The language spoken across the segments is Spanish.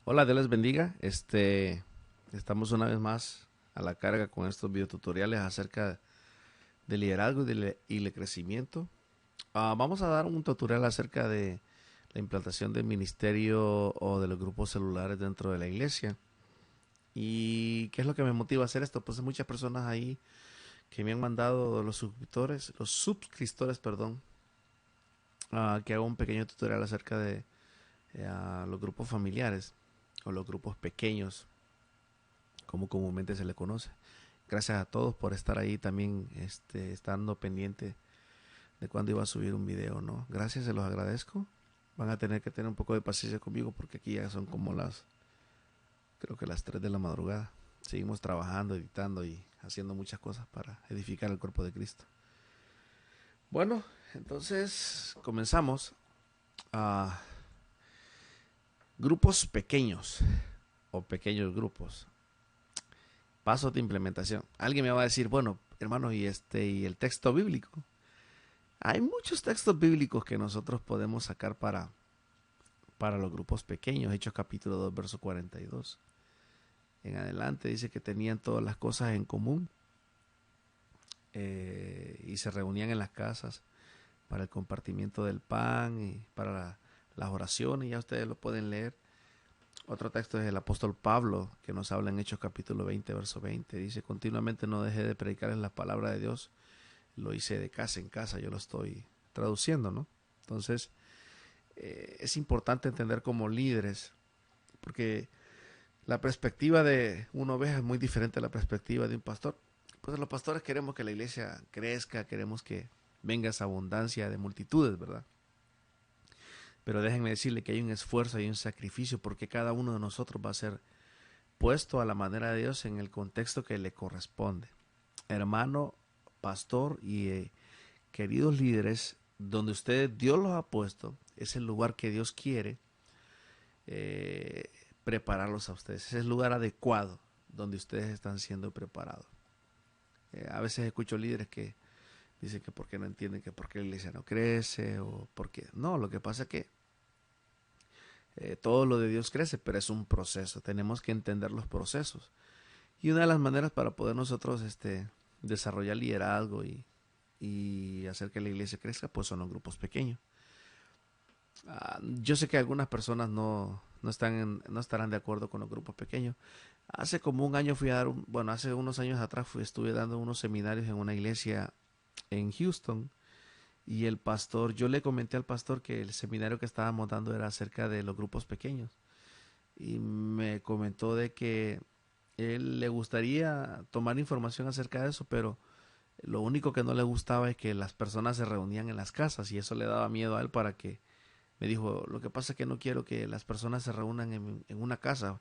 Hola, Dios les bendiga. Estamos una vez más a la carga con estos videotutoriales acerca de liderazgo y de crecimiento. Vamos a dar un tutorial acerca de la implantación del ministerio o de los grupos celulares dentro de la iglesia. ¿Y qué es lo que me motiva a hacer esto? Pues hay muchas personas ahí que me han mandado los suscriptores, perdón, que haga un pequeño tutorial acerca de los grupos familiares o los grupos pequeños, como comúnmente se le conoce. Gracias a todos por estar ahí también, estando pendiente de cuándo iba a subir un video, ¿no? Gracias, se los agradezco. Van a tener que tener un poco de paciencia conmigo porque aquí ya son como creo que las 3 de la madrugada. Seguimos trabajando, editando y haciendo muchas cosas para edificar el cuerpo de Cristo. Bueno, entonces comenzamos. a Grupos pequeños o pequeños grupos. Pasos de implementación. Alguien me va a decir, bueno, hermano, y el texto bíblico. Hay muchos textos bíblicos que nosotros podemos sacar para los grupos pequeños. Hechos capítulo 2, verso 42. En adelante dice que tenían todas las cosas en común y se reunían en las casas para el compartimiento del pan y para las oraciones. Ya ustedes lo pueden leer. Otro texto es el apóstol Pablo, que nos habla en Hechos capítulo 20, verso 20. Dice, continuamente no dejé de predicar en la palabra de Dios. Lo hice de casa en casa, yo lo estoy traduciendo, ¿no? Entonces, es importante entender como líderes, porque la perspectiva de una oveja es muy diferente a la perspectiva de un pastor. Pues los pastores queremos que la iglesia crezca, queremos que venga esa abundancia de multitudes, ¿verdad? Pero déjenme decirle que hay un esfuerzo, hay un sacrificio, porque cada uno de nosotros va a ser puesto a la manera de Dios en el contexto que le corresponde. Hermano, pastor y queridos líderes, donde ustedes, Dios los ha puesto, es el lugar que Dios quiere eh, prepararlos a ustedes. Es el lugar adecuado donde ustedes están siendo preparados. A veces escucho líderes que dicen que porque no entienden que por qué la iglesia no crece o porque no, lo que pasa es que todo lo de Dios crece, pero es un proceso. Tenemos que entender los procesos. Y una de las maneras para poder nosotros desarrollar liderazgo y hacer que la iglesia crezca, pues son los grupos pequeños. Yo sé que algunas personas no estarán de acuerdo con los grupos pequeños. Hace como un año bueno, hace unos años atrás estuve dando unos seminarios en una iglesia en Houston y yo le comenté al pastor que el seminario que estábamos dando era acerca de los grupos pequeños y me comentó de que él le gustaría tomar información acerca de eso, pero lo único que no le gustaba es que las personas se reunían en las casas y eso le daba miedo a él para que me dijo, lo que pasa es que no quiero que las personas se reúnan en una casa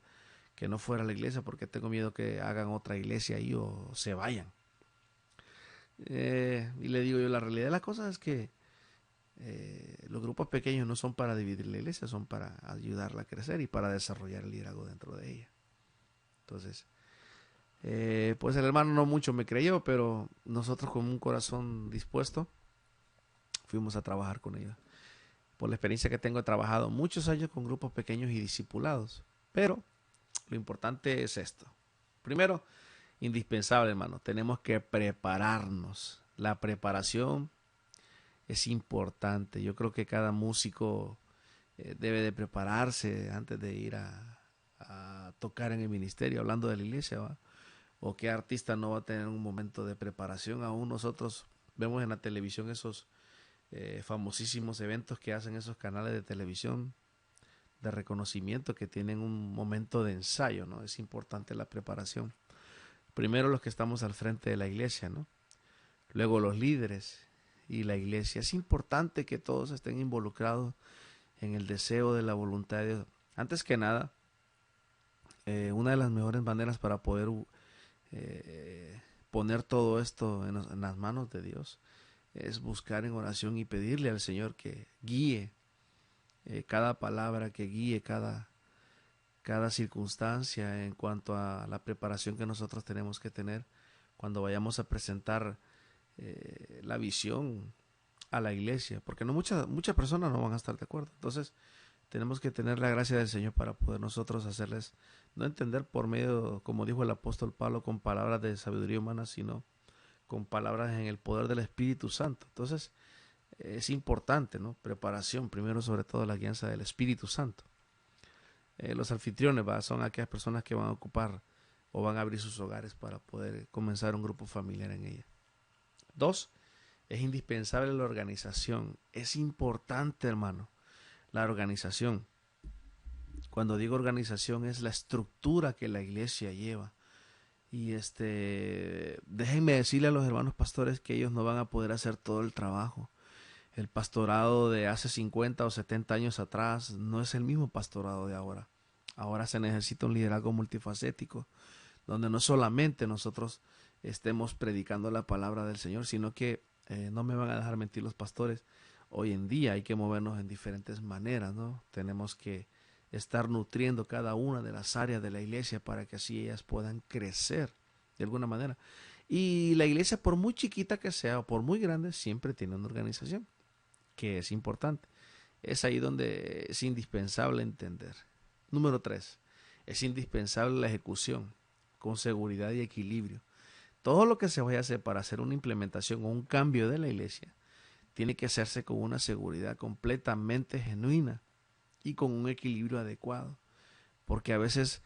que no fuera la iglesia porque tengo miedo que hagan otra iglesia ahí o se vayan. Y le digo yo, la realidad de las cosas es que los grupos pequeños no son para dividir la iglesia, son para ayudarla a crecer y para desarrollar el liderazgo dentro de ella. Entonces, pues el hermano no mucho me creyó, pero nosotros con un corazón dispuesto fuimos a trabajar con ella. Por la experiencia que tengo, he trabajado muchos años con grupos pequeños y discipulados. Pero lo importante es esto. Primero, indispensable, hermano, tenemos que prepararnos. La preparación es importante. Yo creo que cada músico debe de prepararse antes de ir a tocar en el ministerio, hablando de la iglesia, ¿va? O qué artista no va a tener un momento de preparación. Aún nosotros vemos en la televisión esos famosísimos eventos que hacen esos canales de televisión de reconocimiento que tienen un momento de ensayo, ¿no? Es importante la preparación. Primero los que estamos al frente de la iglesia, ¿no? Luego los líderes y la iglesia. Es importante que todos estén involucrados en el deseo de la voluntad de Dios. Antes que nada, una de las mejores maneras para poder poner todo esto en las manos de Dios es buscar en oración y pedirle al Señor que guíe cada palabra, que guíe cada circunstancia en cuanto a la preparación que nosotros tenemos que tener cuando vayamos a presentar la visión a la iglesia, porque no muchas personas no van a estar de acuerdo. Entonces, tenemos que tener la gracia del Señor para poder nosotros hacerles, no entender por medio, como dijo el apóstol Pablo, con palabras de sabiduría humana, sino con palabras en el poder del Espíritu Santo. Entonces, es importante, ¿no? Preparación, primero sobre todo la guianza del Espíritu Santo. Los anfitriones, ¿va? Son aquellas personas que van a ocupar o van a abrir sus hogares para poder comenzar un grupo familiar en ella. 2, es indispensable la organización. Es importante, hermano, la organización. Cuando digo organización es la estructura que la iglesia lleva. Y déjenme decirle a los hermanos pastores que ellos no van a poder hacer todo el trabajo. El pastorado de hace 50 o 70 años atrás no es el mismo pastorado de ahora. Ahora se necesita un liderazgo multifacético, donde no solamente nosotros estemos predicando la palabra del Señor, sino que no me van a dejar mentir los pastores. Hoy en día hay que movernos en diferentes maneras, ¿no? Tenemos que estar nutriendo cada una de las áreas de la iglesia para que así ellas puedan crecer de alguna manera. Y la iglesia, por muy chiquita que sea o por muy grande, siempre tiene una organización, que es importante. Es ahí donde es indispensable entender. Número 3, es indispensable la ejecución con seguridad y equilibrio. Todo lo que se vaya a hacer para hacer una implementación o un cambio de la iglesia tiene que hacerse con una seguridad completamente genuina y con un equilibrio adecuado. Porque a veces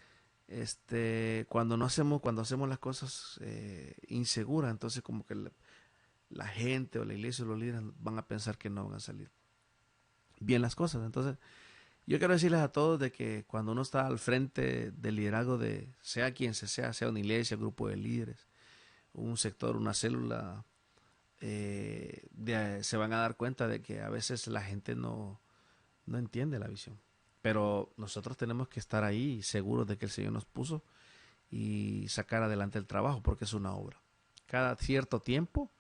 cuando hacemos las cosas inseguras, entonces como que la gente o la iglesia o los líderes van a pensar que no van a salir bien las cosas. Entonces, yo quiero decirles a todos de que cuando uno está al frente del liderazgo de sea quien sea una iglesia, un grupo de líderes, un sector, una célula, se van a dar cuenta de que a veces la gente no entiende la visión. Pero nosotros tenemos que estar ahí seguros de que el Señor nos puso y sacar adelante el trabajo, porque es una obra. Cada cierto tiempo,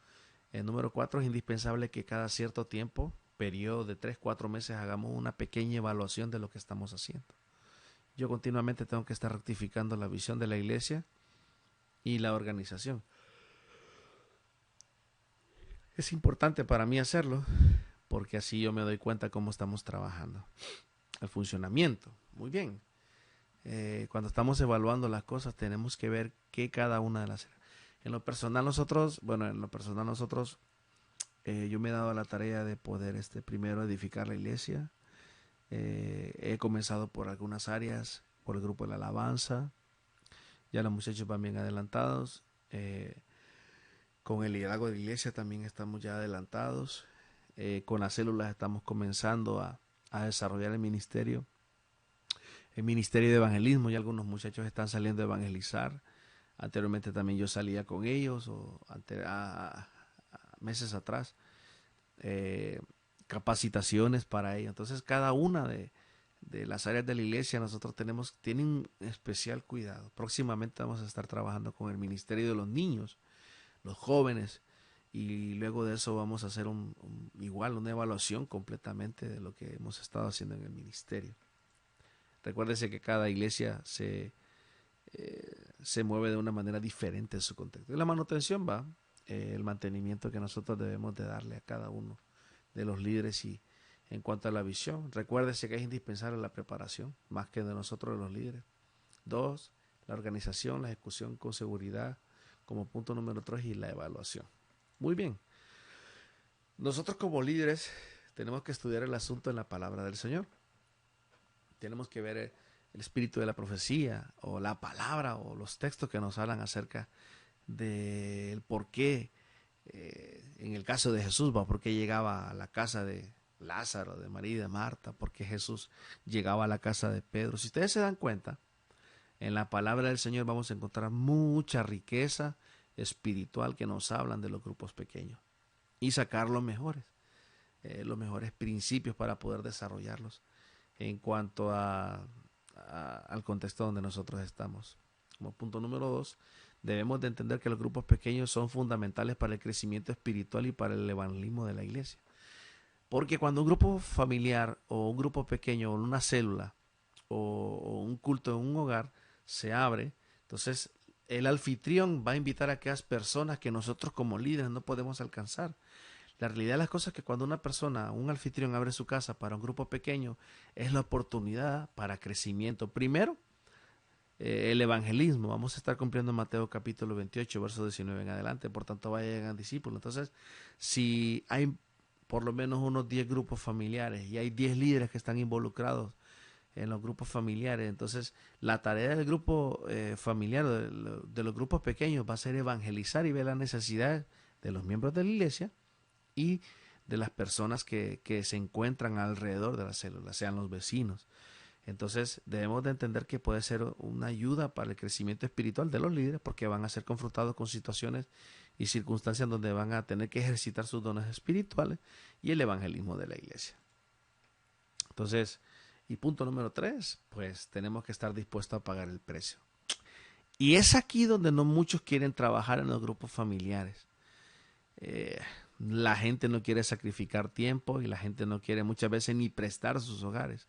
el número 4, es indispensable que cada cierto tiempo, periodo de 3-4 meses, hagamos una pequeña evaluación de lo que estamos haciendo. Yo continuamente tengo que estar rectificando la visión de la iglesia y la organización. Es importante para mí hacerlo, porque así yo me doy cuenta cómo estamos trabajando. El funcionamiento, muy bien. Cuando estamos evaluando las cosas, tenemos que ver qué cada una de las... En lo personal nosotros, yo me he dado la tarea de poder primero edificar la iglesia. He comenzado por algunas áreas, por el grupo de la alabanza. Ya los muchachos van bien adelantados. Con el liderazgo de la iglesia también estamos ya adelantados. Con las células estamos comenzando a desarrollar el ministerio de evangelismo. Ya algunos muchachos están saliendo a evangelizar. Anteriormente también yo salía con ellos meses atrás. Capacitaciones para ellos. Entonces cada una de las áreas de la iglesia nosotros tienen especial cuidado. Próximamente vamos a estar trabajando con el ministerio de los niños, los jóvenes, y luego de eso vamos a hacer igual una evaluación completamente de lo que hemos estado haciendo en el ministerio. Recuérdese que cada iglesia se mueve de una manera diferente en su contexto. Y la manutención va, el mantenimiento que nosotros debemos de darle a cada uno de los líderes. Y en cuanto a la visión, recuérdese que es indispensable la preparación, más que de nosotros los líderes. 2, la organización, la ejecución con seguridad, como punto número 3, y la evaluación. Muy bien. Nosotros como líderes tenemos que estudiar el asunto en la palabra del Señor. Tenemos que ver el espíritu de la profecía o la palabra o los textos que nos hablan acerca del por qué, en el caso de Jesús, por qué llegaba a la casa de Lázaro, de María y de Marta, por qué Jesús llegaba a la casa de Pedro. Si ustedes se dan cuenta, en la palabra del Señor vamos a encontrar mucha riqueza espiritual que nos hablan de los grupos pequeños y sacar los mejores principios para poder desarrollarlos en cuanto al contexto donde nosotros estamos. Como punto número 2, debemos de entender que los grupos pequeños son fundamentales para el crecimiento espiritual y para el evangelismo de la iglesia. Porque cuando un grupo familiar o un grupo pequeño o una célula o un culto en un hogar se abre, entonces el anfitrión va a invitar a aquellas personas que nosotros como líderes no podemos alcanzar. La realidad de las cosas es que cuando una persona, un anfitrión abre su casa para un grupo pequeño, es la oportunidad para crecimiento. Primero, el evangelismo. Vamos a estar cumpliendo Mateo capítulo 28, verso 19 en adelante. Por tanto, vayan discípulos. Entonces, si hay por lo menos unos 10 grupos familiares y hay 10 líderes que están involucrados en los grupos familiares, entonces la tarea del grupo familiar, de los grupos pequeños, va a ser evangelizar y ver las necesidades de los miembros de la iglesia y de las personas que se encuentran alrededor de la célula, sean los vecinos. Entonces debemos de entender que puede ser una ayuda para el crecimiento espiritual de los líderes, porque van a ser confrontados con situaciones y circunstancias donde van a tener que ejercitar sus dones espirituales y el evangelismo de la iglesia. Entonces, y punto número 3, pues tenemos que estar dispuestos a pagar el precio. Y es aquí donde no muchos quieren trabajar en los grupos familiares. La gente no quiere sacrificar tiempo y la gente no quiere muchas veces ni prestar sus hogares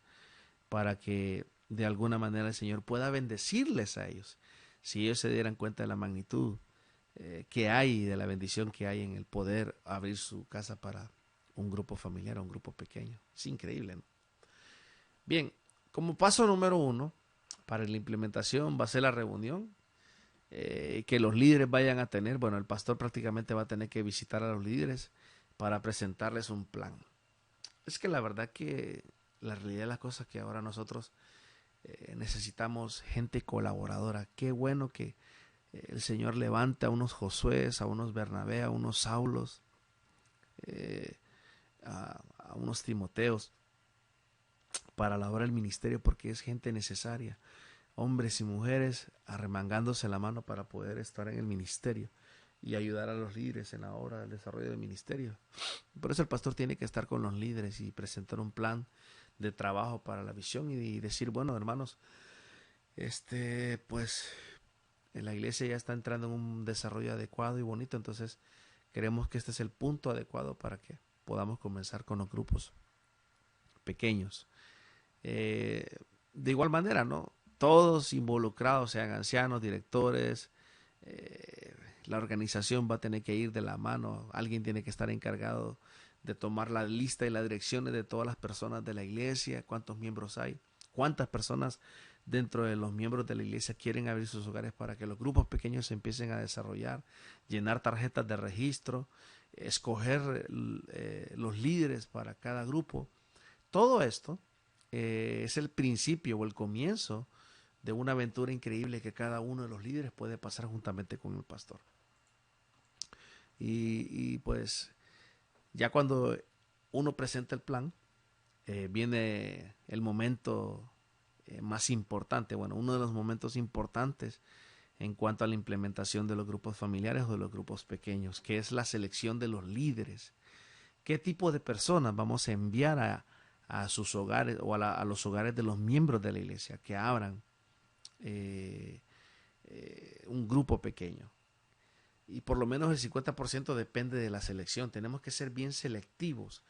para que de alguna manera el Señor pueda bendecirles a ellos. Si ellos se dieran cuenta de la magnitud que hay, de la bendición que hay en el poder abrir su casa para un grupo familiar o un grupo pequeño. Es increíble, ¿no? Bien, como paso número 1 para la implementación va a ser la reunión que los líderes vayan a tener. Bueno, el pastor prácticamente va a tener que visitar a los líderes para presentarles un plan. Es que la verdad que la realidad de las cosas que ahora nosotros necesitamos gente colaboradora. Qué bueno que el Señor levante a unos Josué, a unos Bernabé, a unos Saulos, a unos Timoteos para la obra del ministerio, porque es gente necesaria. Hombres y mujeres arremangándose la mano para poder estar en el ministerio y ayudar a los líderes en la obra del desarrollo del ministerio. Por eso el pastor tiene que estar con los líderes y presentar un plan de trabajo para la visión y decir, bueno, hermanos, pues la iglesia ya está entrando en un desarrollo adecuado y bonito, entonces creemos que este es el punto adecuado para que podamos comenzar con los grupos pequeños. De igual manera, ¿no? Todos involucrados, sean ancianos, directores, la organización va a tener que ir de la mano. Alguien tiene que estar encargado de tomar la lista y las direcciones de todas las personas de la iglesia, cuántos miembros hay, cuántas personas dentro de los miembros de la iglesia quieren abrir sus hogares para que los grupos pequeños se empiecen a desarrollar, llenar tarjetas de registro, escoger los líderes para cada grupo. Todo esto es el principio o el comienzo de una aventura increíble que cada uno de los líderes puede pasar juntamente con el pastor. Y pues ya cuando uno presenta el plan, viene el momento más importante, bueno, uno de los momentos importantes en cuanto a la implementación de los grupos familiares o de los grupos pequeños, que es la selección de los líderes. ¿Qué tipo de personas vamos a enviar a sus hogares o a los hogares de los miembros de la iglesia que abran un grupo pequeño? Y por lo menos el 50% depende de la selección. Tenemos que ser bien selectivos.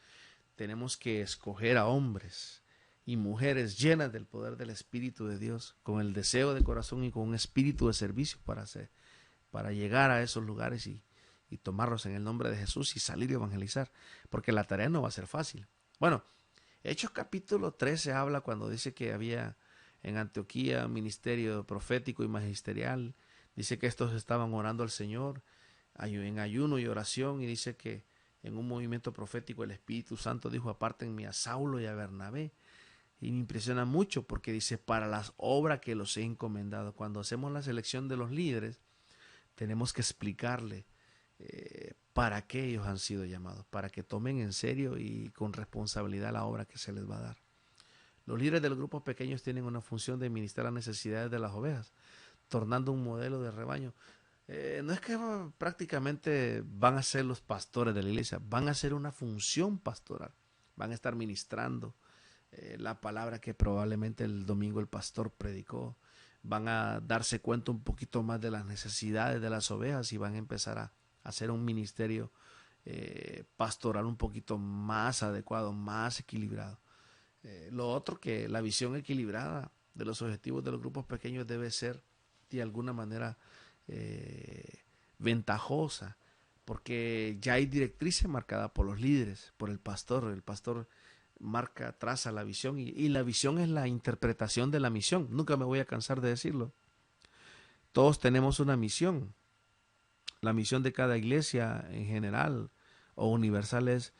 Tenemos que escoger a hombres y mujeres llenas del poder del Espíritu de Dios, con el deseo de corazón y con un espíritu de servicio para llegar a esos lugares y tomarlos en el nombre de Jesús y salir y evangelizar, porque la tarea no va a ser fácil. Bueno, Hechos capítulo 13 habla cuando dice que había en Antioquía un ministerio profético y magisterial. Dice que estos estaban orando al Señor en ayuno y oración, y dice que en un movimiento profético el Espíritu Santo dijo: apártenme a Saulo y a Bernabé. Y me impresiona mucho porque dice: para las obras que los he encomendado. Cuando hacemos la selección de los líderes, tenemos que explicarle para qué ellos han sido llamados, para que tomen en serio y con responsabilidad la obra que se les va a dar. Los líderes de los grupos pequeños tienen una función de ministrar las necesidades de las ovejas, tornando un modelo de rebaño. No es que prácticamente van a ser los pastores de la iglesia, van a ser una función pastoral, van a estar ministrando la palabra que probablemente el domingo el pastor predicó, van a darse cuenta un poquito más de las necesidades de las ovejas y van a empezar a hacer un ministerio pastoral un poquito más adecuado, más equilibrado. Lo otro, que la visión equilibrada de los objetivos de los grupos pequeños debe ser de alguna manera ventajosa porque ya hay directrices marcadas por los líderes, por el pastor. El pastor marca, traza la visión y la visión es la interpretación de la misión. Nunca me voy a cansar de decirlo. Todos tenemos una misión. La misión de cada iglesia en general o universal es,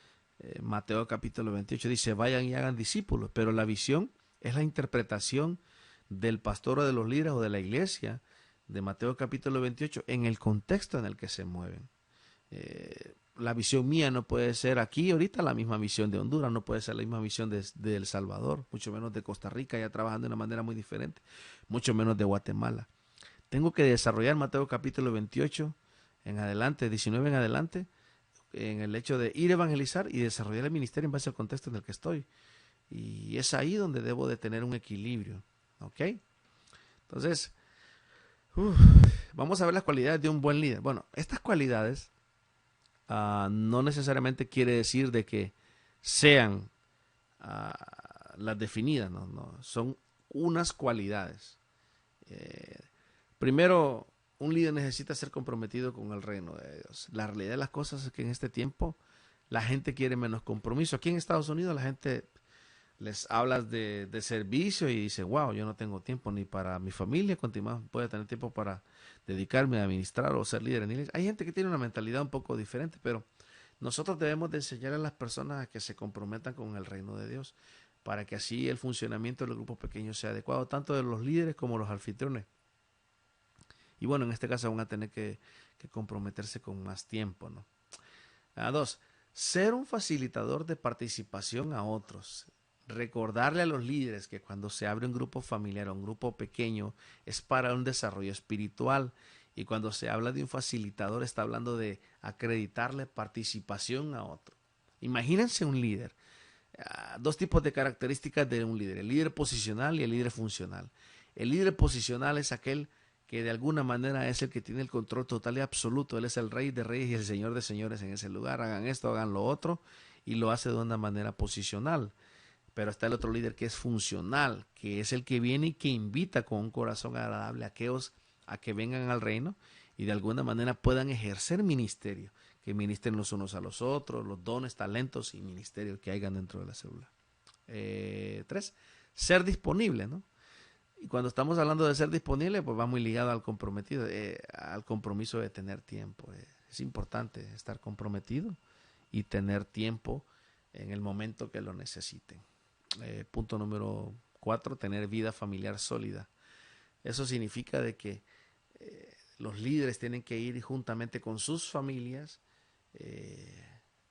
Mateo capítulo 28 dice, vayan y hagan discípulos, pero la visión es la interpretación del pastor o de los líderes o de la iglesia de Mateo capítulo 28 en el contexto en el que se mueven. La visión mía no puede ser aquí ahorita la misma visión de Honduras, no puede ser la misma visión de El Salvador, mucho menos de Costa Rica, ya trabajando de una manera muy diferente, mucho menos de Guatemala. Tengo que desarrollar Mateo capítulo 28 en adelante, 19 en adelante, en el hecho de ir a evangelizar y desarrollar el ministerio en base al contexto en el que estoy. Y es ahí donde debo de tener un equilibrio. ¿Ok? Entonces, vamos a ver las cualidades de un buen líder. Bueno, estas cualidades no necesariamente quiere decir de que sean las definidas, no, son unas cualidades. Primero, un líder necesita ser comprometido con el reino de Dios. La realidad de las cosas es que en este tiempo la gente quiere menos compromiso. Aquí en Estados Unidos la gente les hablas de servicio y dice, wow, yo no tengo tiempo ni para mi familia, voy a tener tiempo para dedicarme a administrar o ser líder en iglesia. Hay gente que tiene una mentalidad un poco diferente, pero nosotros debemos de enseñar a las personas a que se comprometan con el reino de Dios, para que así el funcionamiento de los grupos pequeños sea adecuado, tanto de los líderes como los anfitriones. Y bueno, en este caso van a tener que comprometerse con más tiempo, ¿no? 2, ser un facilitador de participación a otros. Recordarle a los líderes que cuando se abre un grupo familiar o un grupo pequeño es para un desarrollo espiritual, y cuando se habla de un facilitador está hablando de acreditarle participación a otro. Imagínense un líder. Dos tipos de características de un líder: el líder posicional y el líder funcional. El líder posicional es aquel que de alguna manera es el que tiene el control total y absoluto. Él es el rey de reyes y el señor de señores en ese lugar. Hagan esto, hagan lo otro, y lo hace de una manera posicional. Pero está el otro líder que es funcional, que es el que viene y que invita con un corazón agradable a aquellos a que vengan al reino y de alguna manera puedan ejercer ministerio, que ministren los unos a los otros, los dones, talentos y ministerios que hayan dentro de la célula. 3, ser disponible, ¿no? Y cuando estamos hablando de ser disponible, pues va muy ligado al comprometido, al compromiso de tener tiempo. Es importante estar comprometido y tener tiempo en el momento que lo necesiten. Punto número 4, tener vida familiar sólida. Eso significa de que los líderes tienen que ir juntamente con sus familias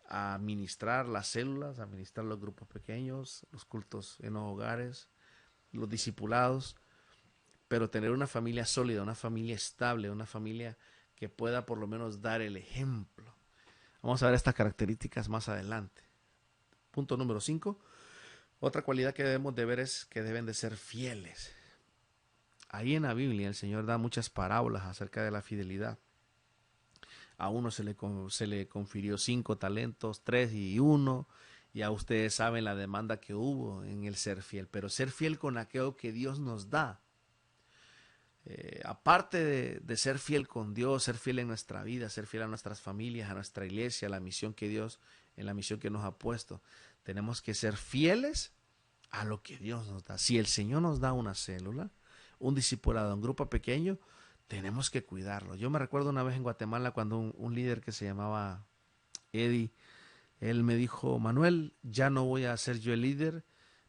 a administrar las células, a administrar los grupos pequeños, los cultos en los hogares, los discipulados, pero tener una familia sólida, una familia estable, una familia que pueda por lo menos dar el ejemplo. Vamos a ver estas características más adelante. Punto número 5. Otra cualidad que debemos de ver es que deben de ser fieles. Ahí en la Biblia el Señor da muchas parábolas acerca de la fidelidad. A uno se le confirió 5 talentos, 3 y 1. Ya ustedes saben la demanda que hubo en el ser fiel. Pero ser fiel con aquello que Dios nos da. Aparte de ser fiel con Dios, ser fiel en nuestra vida, ser fiel a nuestras familias, a nuestra iglesia, a la misión que Dios, en la misión que nos ha puesto, tenemos que ser fieles a lo que Dios nos da. Si el Señor nos da una célula, un discipulado, un grupo pequeño, tenemos que cuidarlo. Yo me recuerdo una vez en Guatemala cuando un líder que se llamaba Eddie, él me dijo, Manuel, ya no voy a ser yo el líder,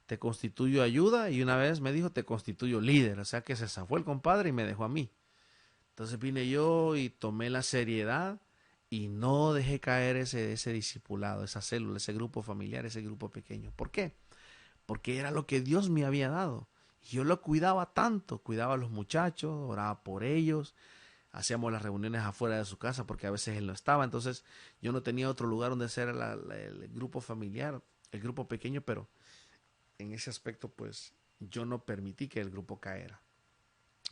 te constituyo ayuda, y una vez me dijo, te constituyo líder. O sea que se zafó el compadre y me dejó a mí. Entonces vine yo y tomé la seriedad y no dejé caer ese discipulado, esa célula, ese grupo familiar, ese grupo pequeño. ¿Por qué? Porque era lo que Dios me había dado. Y yo lo cuidaba tanto, cuidaba a los muchachos, oraba por ellos, hacíamos las reuniones afuera de su casa porque a veces él no estaba. Entonces yo no tenía otro lugar donde hacer el grupo familiar, el grupo pequeño, pero en ese aspecto pues yo no permití que el grupo caera.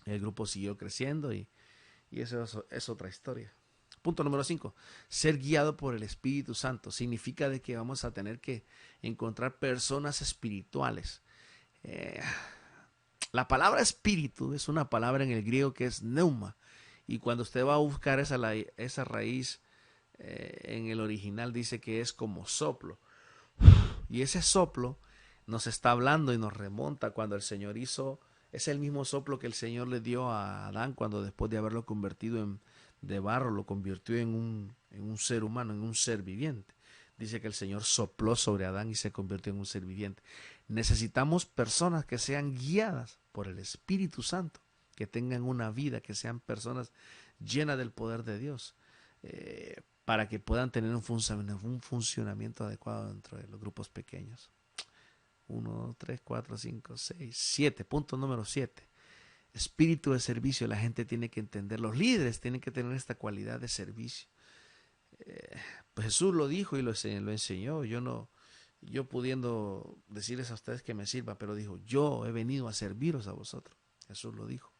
El grupo siguió creciendo y eso es otra historia. Punto número 5, ser guiado por el Espíritu Santo. Significa de que vamos a tener que encontrar personas espirituales. La palabra espíritu es una palabra en el griego que es neuma. Y cuando usted va a buscar esa raíz en el original dice que es como soplo. Y ese soplo nos está hablando y nos remonta cuando el Señor hizo, es el mismo soplo que el Señor le dio a Adán cuando después de haberlo convertido de barro, lo convirtió en un ser humano, en un ser viviente. Dice que el Señor sopló sobre Adán y se convirtió en un ser viviente. Necesitamos personas que sean guiadas por el Espíritu Santo, que tengan una vida, que sean personas llenas del poder de Dios, para que puedan tener un funcionamiento adecuado dentro de los grupos pequeños. 1, 3, 4, 5, 6, 7. Punto número 7. Espíritu de servicio. La gente tiene que entender. Los líderes tienen que tener esta cualidad de servicio. Pues Jesús lo dijo y lo enseñó. Yo pudiendo decirles a ustedes que me sirva, pero dijo, yo he venido a serviros a vosotros. Jesús lo dijo.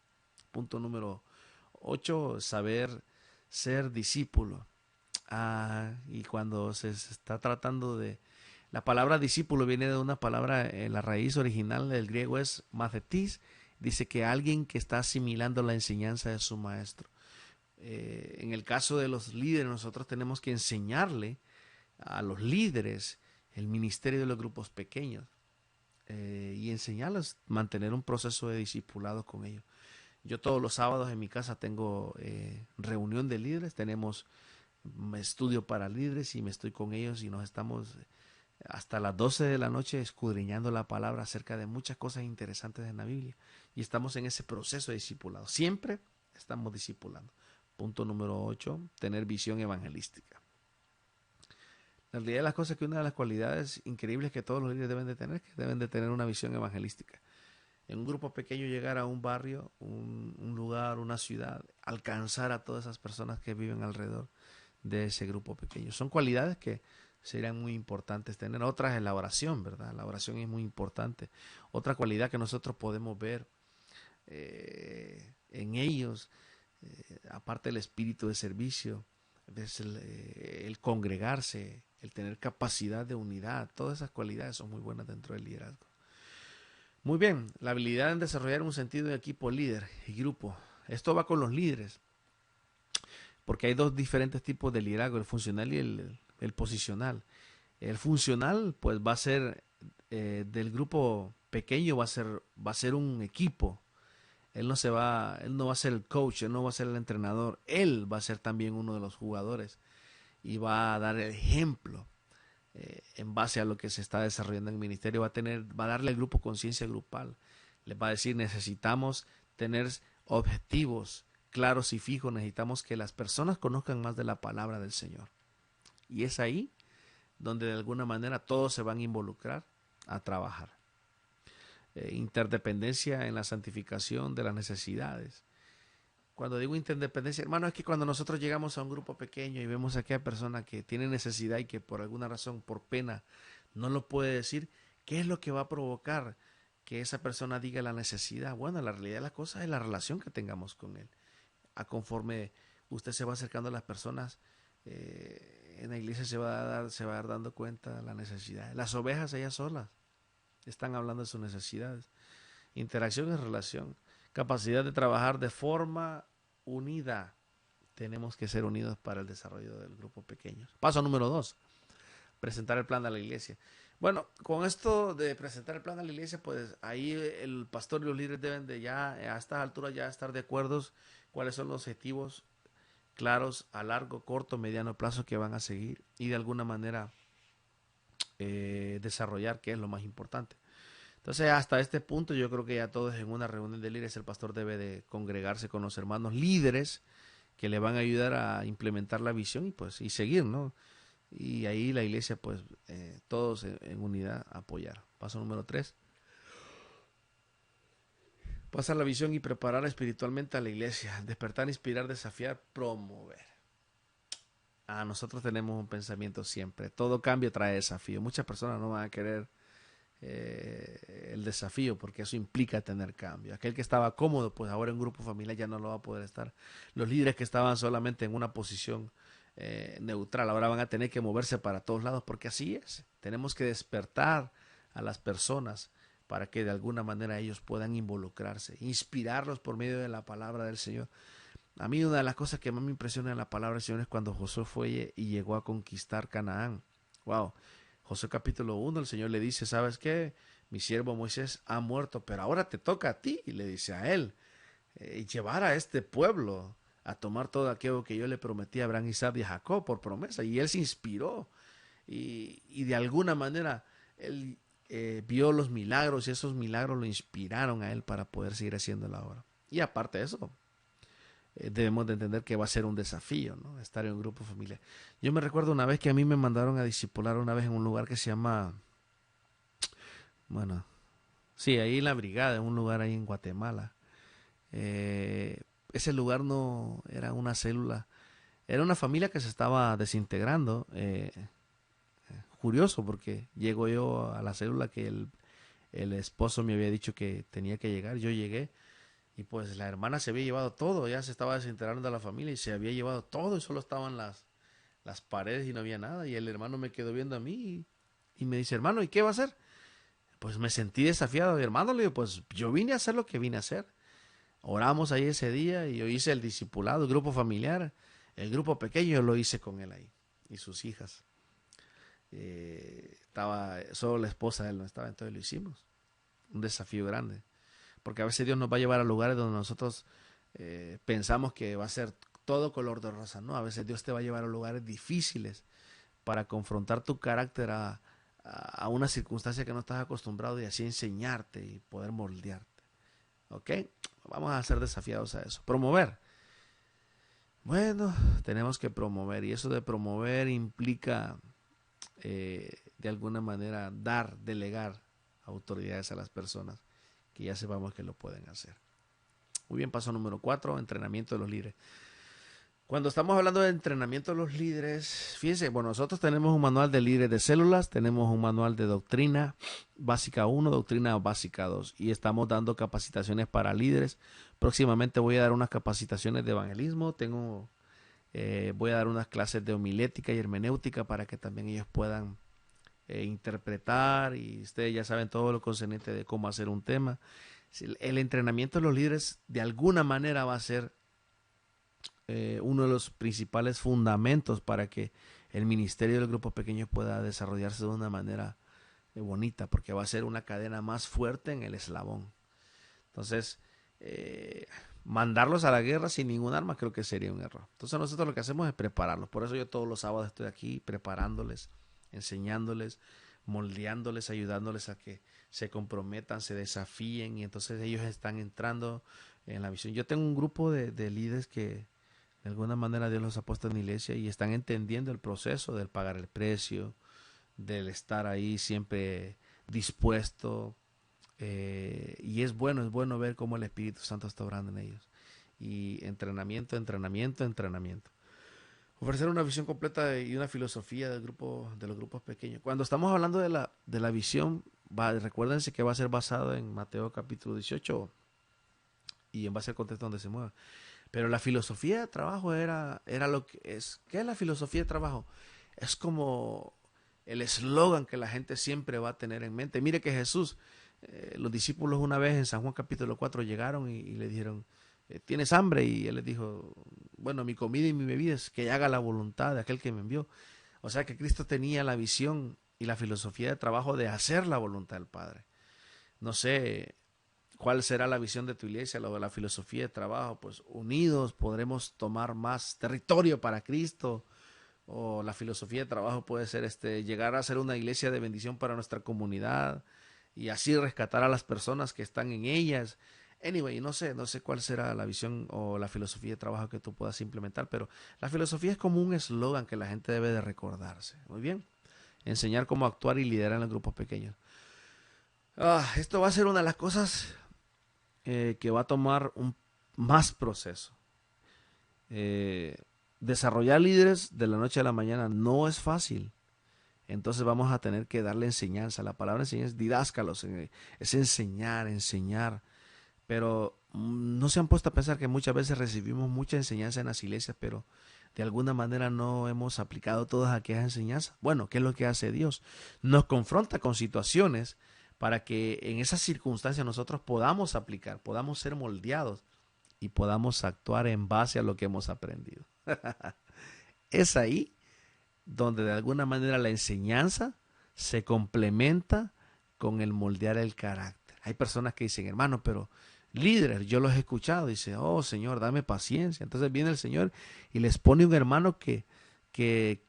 Punto número 8. Saber ser discípulo. Y cuando se está tratando de... La palabra discípulo viene de una palabra, la raíz original del griego es mathetis, dice que alguien que está asimilando la enseñanza de su maestro. En el caso de los líderes, nosotros tenemos que enseñarle a los líderes el ministerio de los grupos pequeños y enseñarles, mantener un proceso de discipulado con ellos. Yo todos los sábados en mi casa tengo reunión de líderes, tenemos estudio para líderes y me estoy con ellos y nos estamos hasta las 12 de la noche escudriñando la palabra acerca de muchas cosas interesantes en la Biblia y estamos en ese proceso de discipulado. Siempre estamos discipulando. Punto número 8, tener visión evangelística. La realidad de las cosas es que una de las cualidades increíbles que todos los líderes deben de tener, que deben de tener una visión evangelística. En un grupo pequeño llegar a un barrio, un lugar, una ciudad, alcanzar a todas esas personas que viven alrededor de ese grupo pequeño. Son cualidades que serían muy importantes tener. Otra es la oración, ¿verdad? La oración es muy importante. Otra cualidad que nosotros podemos ver en ellos, aparte del espíritu de servicio, es el congregarse, el tener capacidad de unidad. Todas esas cualidades son muy buenas dentro del liderazgo. Muy bien, la habilidad en desarrollar un sentido de equipo, líder y grupo. Esto va con los líderes, porque hay dos diferentes tipos de liderazgo, el funcional y el posicional. El funcional, pues va a ser del grupo pequeño, va a ser un equipo. Él no va a ser el coach, él no va a ser el entrenador, él va a ser también uno de los jugadores y va a dar el ejemplo en base a lo que se está desarrollando en el ministerio. Va a darle al grupo conciencia grupal. Les va a decir, necesitamos tener objetivos claros y fijos, necesitamos que las personas conozcan más de la palabra del Señor. Y es ahí donde de alguna manera todos se van a involucrar a trabajar. Interdependencia en la santificación de las necesidades. Cuando digo interdependencia, hermano, es que cuando nosotros llegamos a un grupo pequeño y vemos a aquella persona que tiene necesidad y que por alguna razón, por pena, no lo puede decir, ¿qué es lo que va a provocar que esa persona diga la necesidad? Bueno, la realidad de las cosas es la relación que tengamos con él. A conforme usted se va acercando a las personas, en la iglesia se va a dar dando cuenta de la necesidad. Las ovejas ellas solas están hablando de sus necesidades. Interacción es relación. Capacidad de trabajar de forma unida. Tenemos que ser unidos para el desarrollo del grupo pequeño. Paso número 2. Presentar el plan a la iglesia. Bueno, con esto de presentar el plan a la iglesia, pues ahí el pastor y los líderes deben de ya a estas alturas ya estar de acuerdo cuáles son los objetivos claros a largo, corto, mediano plazo que van a seguir y de alguna manera desarrollar, que es lo más importante. Entonces, hasta este punto yo creo que ya todos en una reunión de líderes el pastor debe de congregarse con los hermanos líderes que le van a ayudar a implementar la visión y seguir, ¿no? Y ahí la iglesia, pues, todos en unidad apoyar. Paso número 3. Pasar la visión y preparar espiritualmente a la iglesia. Despertar, inspirar, desafiar, promover. Nosotros tenemos un pensamiento siempre. Todo cambio trae desafío. Muchas personas no van a querer el desafío porque eso implica tener cambio. Aquel que estaba cómodo, pues ahora en un grupo familiar ya no lo va a poder estar. Los líderes que estaban solamente en una posición neutral ahora van a tener que moverse para todos lados porque así es. Tenemos que despertar a las personas para que de alguna manera ellos puedan involucrarse, inspirarlos por medio de la palabra del Señor. A mí una de las cosas que más me impresiona en la palabra del Señor es cuando Josué fue y llegó a conquistar Canaán. Wow. Josué capítulo 1, el Señor le dice, ¿sabes qué? Mi siervo Moisés ha muerto, pero ahora te toca a ti, y le dice a él, llevar a este pueblo a tomar todo aquello que yo le prometí a Abraham, Isaac y a Jacob por promesa. Y él se inspiró y de alguna manera él vio los milagros y esos milagros lo inspiraron a él para poder seguir haciendo la obra. Y aparte de eso, debemos de entender que va a ser un desafío, ¿no? Estar en un grupo familiar. Yo me recuerdo una vez que a mí me mandaron a discipular una vez en un lugar que se llama, bueno, sí, ahí en la Brigada, en un lugar ahí en Guatemala. Ese lugar no era una célula, era una familia que se estaba desintegrando. Curioso porque llego yo a la célula que el esposo me había dicho que tenía que llegar. Yo llegué y pues la hermana se había llevado todo, ya se estaba desintegrando de la familia y se había llevado todo y solo estaban las paredes y no había nada. Y el hermano me quedó viendo a mí y me dice, hermano, ¿y qué va a hacer? Pues me sentí desafiado, hermano, le digo, pues yo vine a hacer lo que vine a hacer. Oramos ahí ese día y yo hice el discipulado, el grupo familiar, el grupo pequeño lo hice con él ahí y sus hijas. Estaba solo la esposa de él, no estaba, entonces lo hicimos. Un desafío grande, porque a veces Dios nos va a llevar a lugares donde nosotros pensamos que va a ser todo color de rosa, ¿no? A veces Dios te va a llevar a lugares difíciles para confrontar tu carácter a una circunstancia que no estás acostumbrado y así enseñarte y poder moldearte. ¿Ok? Vamos a ser desafiados a eso. Promover. Bueno, tenemos que promover y eso de promover implica de alguna manera delegar autoridades a las personas que ya sepamos que lo pueden hacer. Muy bien, paso número 4, entrenamiento de los líderes. Cuando estamos hablando de entrenamiento de los líderes, fíjense, bueno, nosotros tenemos un manual de líderes de células, tenemos un manual de doctrina básica 1, doctrina básica 2 y estamos dando capacitaciones para líderes. Próximamente voy a dar unas capacitaciones de evangelismo, voy a dar unas clases de homilética y hermenéutica para que también ellos puedan interpretar y ustedes ya saben todo lo concerniente de cómo hacer un tema. El entrenamiento de los líderes de alguna manera va a ser uno de los principales fundamentos para que el ministerio del grupo pequeño pueda desarrollarse de una manera bonita, porque va a ser una cadena más fuerte en el eslabón. Entonces, mandarlos a la guerra sin ningún arma creo que sería un error. Entonces nosotros lo que hacemos es prepararlos. Por eso yo todos los sábados estoy aquí preparándoles, enseñándoles, moldeándoles, ayudándoles a que se comprometan, se desafíen y entonces ellos están entrando en la visión. Yo tengo un grupo de líderes que de alguna manera Dios los ha puesto en la iglesia y están entendiendo el proceso del pagar el precio, del estar ahí siempre dispuesto. Y es bueno ver cómo el Espíritu Santo está obrando en ellos. Y entrenamiento. Ofrecer una visión completa y una filosofía de los grupos pequeños. Cuando estamos hablando de la visión, recuérdense que va a ser basado en Mateo capítulo 18 y en base al contexto donde se mueva. Pero la filosofía de trabajo era lo que es. ¿Qué es la filosofía de trabajo? Es como el eslogan que la gente siempre va a tener en mente. Mire que Jesús, los discípulos una vez en San Juan capítulo 4 llegaron y le dijeron, ¿tienes hambre? Y él les dijo, bueno, mi comida y mi bebida es que haga la voluntad de aquel que me envió. O sea que Cristo tenía la visión y la filosofía de trabajo de hacer la voluntad del Padre. No sé cuál será la visión de tu iglesia, lo de la filosofía de trabajo, pues unidos podremos tomar más territorio para Cristo, o la filosofía de trabajo puede ser llegar a ser una iglesia de bendición para nuestra comunidad y así rescatar a las personas que están en ellas. Anyway, no sé cuál será la visión o la filosofía de trabajo que tú puedas implementar, pero la filosofía es como un eslogan que la gente debe de recordarse. Muy bien, enseñar cómo actuar y liderar en los grupos pequeños. Esto va a ser una de las cosas que va a tomar más proceso. Desarrollar líderes de la noche a la mañana no es fácil. Entonces vamos a tener que darle enseñanza. La palabra enseñanza es didáscalos, es enseñar. Pero no se han puesto a pensar que muchas veces recibimos mucha enseñanza en las iglesias, pero de alguna manera no hemos aplicado todas aquellas enseñanzas. Bueno, ¿qué es lo que hace Dios? Nos confronta con situaciones para que en esas circunstancias nosotros podamos aplicar, podamos ser moldeados y podamos actuar en base a lo que hemos aprendido. Es ahí donde de alguna manera la enseñanza se complementa con el moldear el carácter. Hay personas que dicen, hermano, pero líderes, yo los he escuchado, dice, oh Señor, dame paciencia. Entonces viene el Señor y les pone un hermano que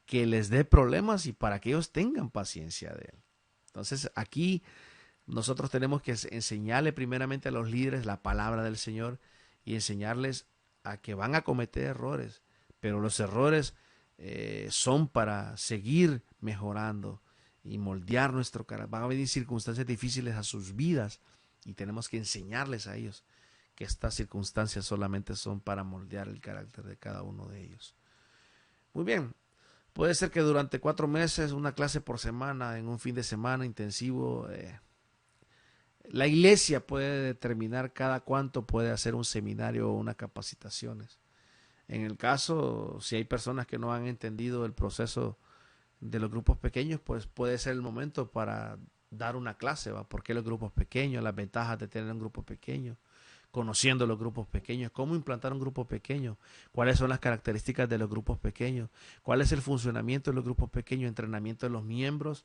les dé problemas y para que ellos tengan paciencia de él. Entonces aquí nosotros tenemos que enseñarle primeramente a los líderes la palabra del Señor y enseñarles a que van a cometer errores, pero los errores son para seguir mejorando y moldear nuestro carácter. Van a venir circunstancias difíciles a sus vidas y tenemos que enseñarles a ellos que estas circunstancias solamente son para moldear el carácter de cada uno de ellos. Muy bien, puede ser que durante 4 meses, una clase por semana, en un fin de semana intensivo, la iglesia puede determinar cada cuánto puede hacer un seminario o unas capacitaciones. En el caso, si hay personas que no han entendido el proceso de los grupos pequeños, pues puede ser el momento para dar una clase, ¿va? ¿Por qué los grupos pequeños? Las ventajas de tener un grupo pequeño, conociendo los grupos pequeños, cómo implantar un grupo pequeño, cuáles son las características de los grupos pequeños, cuál es el funcionamiento de los grupos pequeños, entrenamiento de los miembros,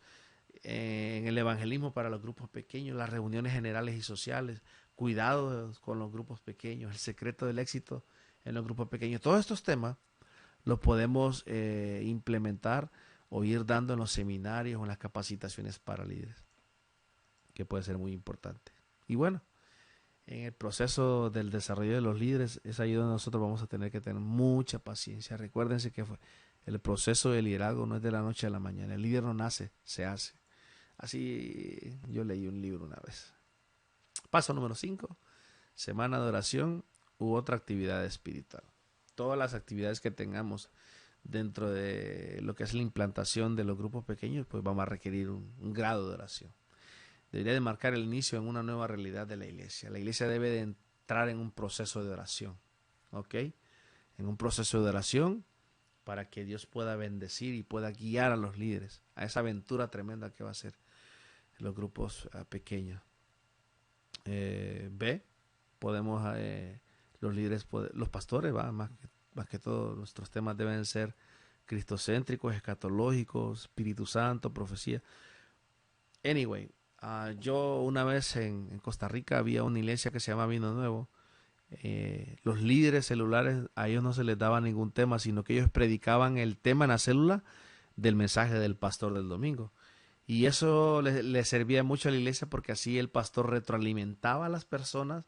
en el evangelismo para los grupos pequeños, las reuniones generales y sociales, cuidado con los grupos pequeños, el secreto del éxito en los grupos pequeños. Todos estos temas los podemos implementar o ir dando en los seminarios o en las capacitaciones para líderes, que puede ser muy importante. Y bueno, en el proceso del desarrollo de los líderes es ahí donde nosotros vamos a tener que tener mucha paciencia. Recuérdense que el proceso de liderazgo no es de la noche a la mañana. El líder no nace, se hace. Así yo leí un libro una vez. Paso número 5, semana de oración u otra actividad espiritual. Todas las actividades que tengamos dentro de lo que es la implantación de los grupos pequeños, pues vamos a requerir un grado de oración. Debería de marcar el inicio en una nueva realidad de la iglesia. La iglesia debe de entrar en un proceso de oración, ¿ok? En un proceso de oración para que Dios pueda bendecir y pueda guiar a los líderes a esa aventura tremenda que va a ser los grupos pequeños. Podemos, los líderes, los pastores, más que todo, nuestros temas deben ser cristocéntricos, escatológicos, Espíritu Santo, profecía. Anyway, yo una vez en Costa Rica había una iglesia que se llama Vino Nuevo. Los líderes celulares, a ellos no se les daba ningún tema, sino que ellos predicaban el tema en la célula del mensaje del pastor del domingo. Y eso le servía mucho a la iglesia porque así el pastor retroalimentaba a las personas.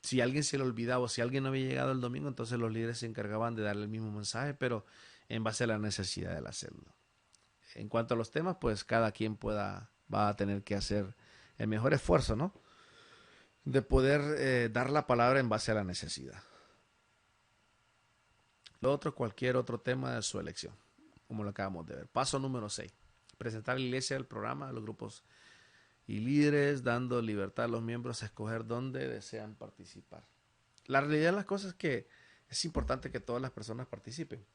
Si alguien se le olvidaba o si alguien no había llegado el domingo, entonces los líderes se encargaban de darle el mismo mensaje, pero en base a la necesidad de la célula. En cuanto a los temas, pues cada quien va a tener que hacer el mejor esfuerzo, ¿no? De poder dar la palabra en base a la necesidad. Lo otro, cualquier otro tema de su elección, como lo acabamos de ver. Paso número 6. Presentar a la iglesia el programa a los grupos y líderes, dando libertad a los miembros a escoger dónde desean participar. La realidad de las cosas es que es importante que todas las personas participen.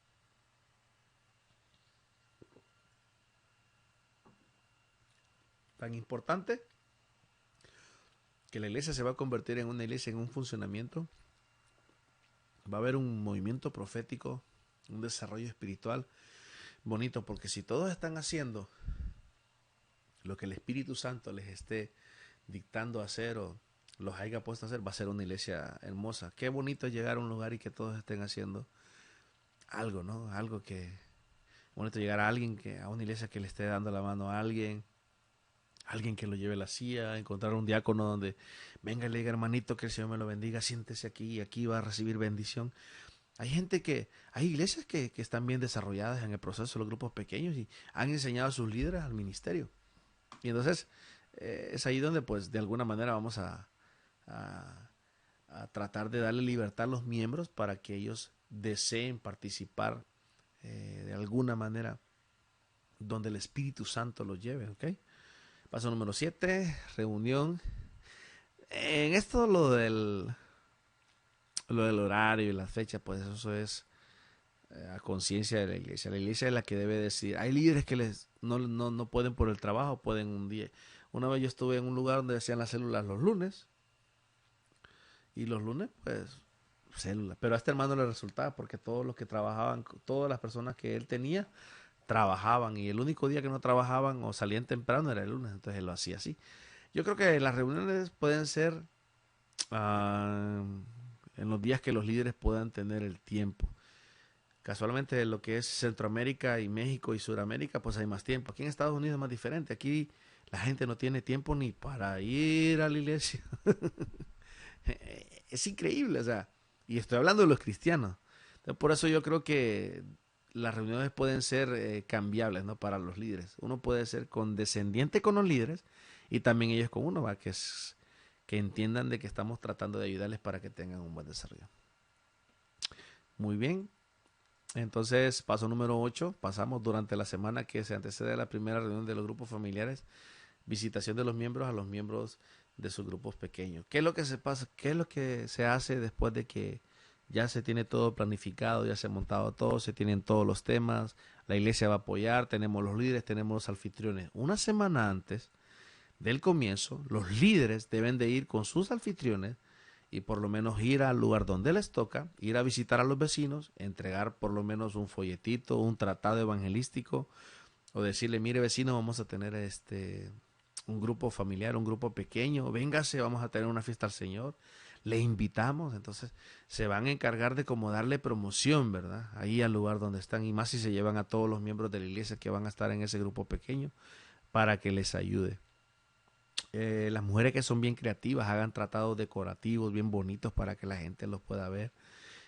Tan importante que la iglesia se va a convertir en una iglesia en un funcionamiento. Va a haber un movimiento profético, un desarrollo espiritual bonito, porque si todos están haciendo lo que el Espíritu Santo les esté dictando hacer o los haya puesto a hacer, va a ser una iglesia hermosa. Qué bonito llegar a un lugar y que todos estén haciendo algo, ¿no? Algo que bonito llegar a alguien a una iglesia que le esté dando la mano a alguien que lo lleve a la silla, encontrar un diácono donde venga y le diga, hermanito, que el Señor me lo bendiga, siéntese aquí y aquí va a recibir bendición. Hay iglesias que están bien desarrolladas en el proceso de los grupos pequeños y han enseñado a sus líderes al ministerio. Y entonces es ahí donde pues de alguna manera vamos a tratar de darle libertad a los miembros para que ellos deseen participar de alguna manera donde el Espíritu Santo los lleve, ¿ok? Paso número 7, reunión. En esto lo del horario y la fecha, pues eso es a conciencia de la iglesia. La iglesia es la que debe decidir. Hay líderes que no pueden por el trabajo, pueden un día. Una vez yo estuve en un lugar donde hacían las células los lunes. Y los lunes, pues, célula. Pero a este hermano le resultaba porque todos los que trabajaban, todas las personas que él tenía, trabajaban y el único día que no trabajaban o salían temprano era el lunes, entonces él lo hacía así. Yo creo que las reuniones pueden ser ah, en los días que los líderes puedan tener el tiempo. Casualmente lo que es Centroamérica y México y Sudamérica, pues hay más tiempo. Aquí en Estados Unidos es más diferente. Aquí la gente no tiene tiempo ni para ir a la iglesia. Es increíble, o sea, y estoy hablando de los cristianos. Entonces, por eso yo creo que las reuniones pueden ser cambiables, ¿no? Para los líderes. Uno puede ser condescendiente con los líderes y también ellos con uno, ¿va? Que entiendan de que estamos tratando de ayudarles para que tengan un buen desarrollo. Muy bien. Entonces, paso número 8, pasamos durante la semana que se antecede a la primera reunión de los grupos familiares, visitación de los miembros a los miembros de sus grupos pequeños. ¿Qué es lo que se pasa? ¿Qué es lo que se hace después de que ya se tiene todo planificado, ya se ha montado todo, se tienen todos los temas, la iglesia va a apoyar, tenemos los líderes, tenemos los anfitriones? Una semana antes del comienzo, los líderes deben de ir con sus anfitriones y por lo menos ir al lugar donde les toca, ir a visitar a los vecinos, entregar por lo menos un folletito, un tratado evangelístico, o decirle, mire vecino, vamos a tener un grupo familiar, un grupo pequeño, véngase, vamos a tener una fiesta al Señor, le invitamos. Entonces se van a encargar de como darle promoción, ¿verdad? Ahí al lugar donde están, y más si se llevan a todos los miembros de la iglesia que van a estar en ese grupo pequeño para que les ayude. Las mujeres que son bien creativas hagan tratados decorativos bien bonitos para que la gente los pueda ver.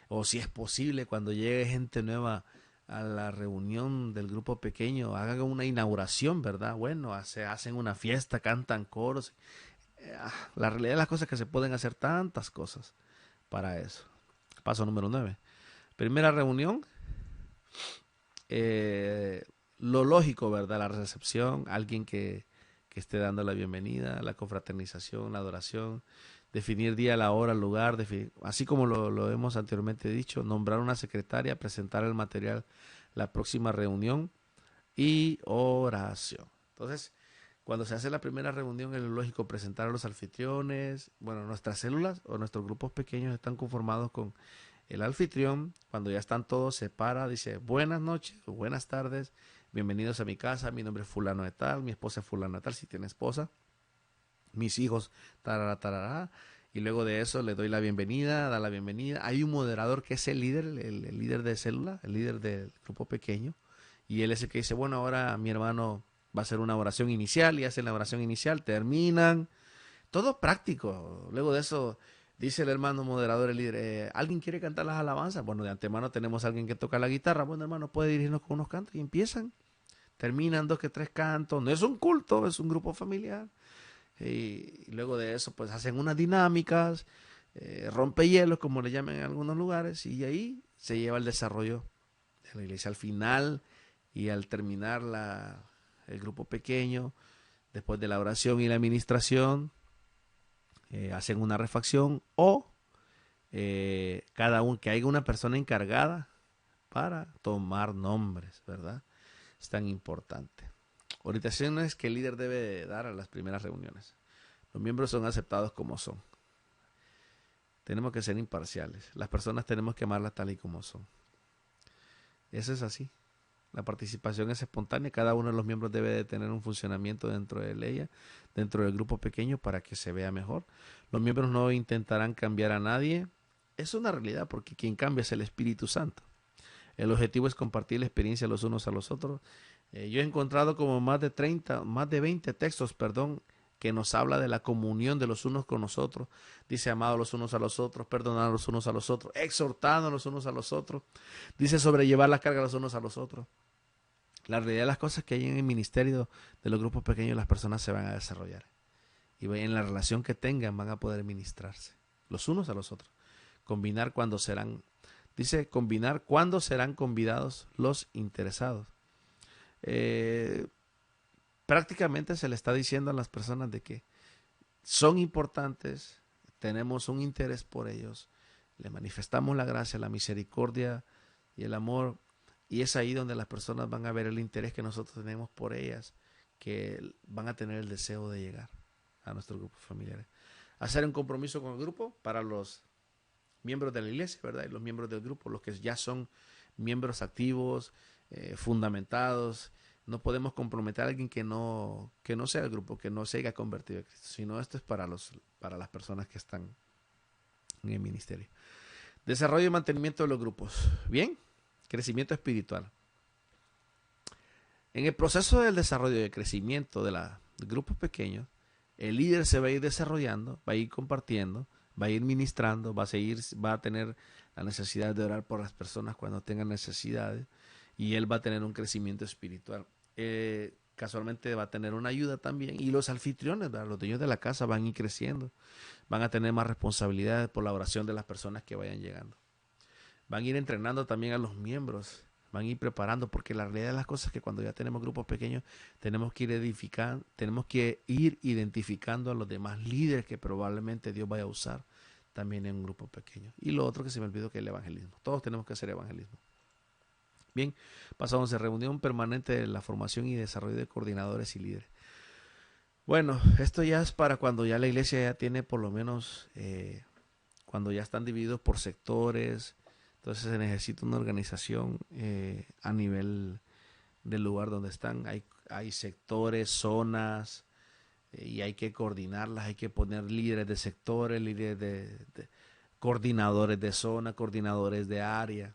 O si es posible, cuando llegue gente nueva a la reunión del grupo pequeño, hagan una inauguración, ¿verdad? Bueno, hacen una fiesta, cantan coros. La realidad de las cosas es que se pueden hacer tantas cosas para eso. Paso número 9. Primera reunión. eh, lo lógico, ¿verdad? La recepción, alguien que esté dando la bienvenida, la confraternización, la adoración, definir día, la hora, el lugar, así como lo hemos anteriormente dicho, nombrar una secretaria, presentar el material, la próxima reunión y oración. Entonces, cuando se hace la primera reunión, es lógico presentar a los anfitriones. Bueno, nuestras células o nuestros grupos pequeños están conformados con el anfitrión. Cuando ya están todos, se para, dice buenas noches o buenas tardes, bienvenidos a mi casa, mi nombre es fulano de tal, mi esposa es fulano de tal, si tiene esposa, mis hijos, tarara, tarara. Y luego de eso le doy la bienvenida, da la bienvenida. Hay un moderador que es el líder, el líder de célula, el líder del grupo pequeño. Y él es el que dice, bueno, ahora mi hermano va a hacer una oración inicial y hacen la oración inicial, terminan. Todo práctico. Luego de eso, dice el hermano moderador, el líder, ¿alguien quiere cantar las alabanzas? Bueno, de antemano tenemos a alguien que toca la guitarra. Bueno, hermano, puede dirigirnos con unos cantos y empiezan. Terminan dos que tres cantos. No es un culto, es un grupo familiar. Y luego de eso, pues hacen unas dinámicas, rompehielos, como le llaman en algunos lugares, y ahí se lleva el desarrollo de la iglesia. Al final y al terminar el grupo pequeño, después de la oración y la administración, hacen una refacción o cada uno, que haya una persona encargada para tomar nombres, ¿verdad? Es tan importante. Orientaciones que el líder debe dar a las primeras reuniones. Los miembros son aceptados como son. Tenemos que ser imparciales. Las personas tenemos que amarlas tal y como son. Eso es así. La participación es espontánea. Cada uno de los miembros debe de tener un funcionamiento dentro de ella, dentro del grupo pequeño, para que se vea mejor. Los miembros no intentarán cambiar a nadie. Es una realidad porque quien cambia es el Espíritu Santo. El objetivo es compartir la experiencia los unos a los otros. Yo he encontrado como más de 20 textos, perdón, que nos habla de la comunión de los unos con los otros. Dice amado los unos a los otros, perdonar los unos a los otros, exhortando los unos a los otros. Dice sobrellevar las cargas los unos a los otros. La realidad de las cosas que hay en el ministerio de los grupos pequeños, las personas se van a desarrollar. Y en la relación que tengan van a poder ministrarse los unos a los otros. Combinar cuando serán, dice combinar cuando serán convidados los interesados. Prácticamente se le está diciendo a las personas de que son importantes, tenemos un interés por ellos, le manifestamos la gracia, la misericordia y el amor, y es ahí donde las personas van a ver el interés que nosotros tenemos por ellas, que van a tener el deseo de llegar a nuestro grupo familiar. Hacer un compromiso con el grupo para los miembros de la iglesia, ¿verdad? Y los miembros del grupo, los que ya son miembros activos, fundamentados. No podemos comprometer a alguien que no sea el grupo, que no se haya convertido a Cristo, sino esto es para las personas que están en el ministerio. Desarrollo y mantenimiento de los grupos. Bien, crecimiento espiritual. En el proceso del desarrollo y crecimiento de los grupos pequeños, el líder se va a ir desarrollando, va a ir compartiendo, va a ir ministrando, va a tener la necesidad de orar por las personas cuando tengan necesidades, y él va a tener un crecimiento espiritual. Casualmente va a tener una ayuda también, y los anfitriones, ¿verdad? Los dueños de la casa van a ir creciendo, van a tener más responsabilidades por la oración de las personas que vayan llegando. Van a ir entrenando también a los miembros, van a ir preparando, porque la realidad de las cosas es que cuando ya tenemos grupos pequeños, tenemos que ir identificando a los demás líderes que probablemente Dios vaya a usar también en un grupo pequeño. Y lo otro que se me olvidó, que es el evangelismo. Todos tenemos que hacer evangelismo. Bien, pasamos a reunión permanente de la formación y desarrollo de coordinadores y líderes. Bueno, esto ya es para cuando ya la iglesia ya tiene por lo menos, cuando ya están divididos por sectores. Entonces se necesita una organización a nivel del lugar donde están. Hay sectores, zonas, y hay que coordinarlas, hay que poner líderes de sectores, líderes de coordinadores de zona, coordinadores de área.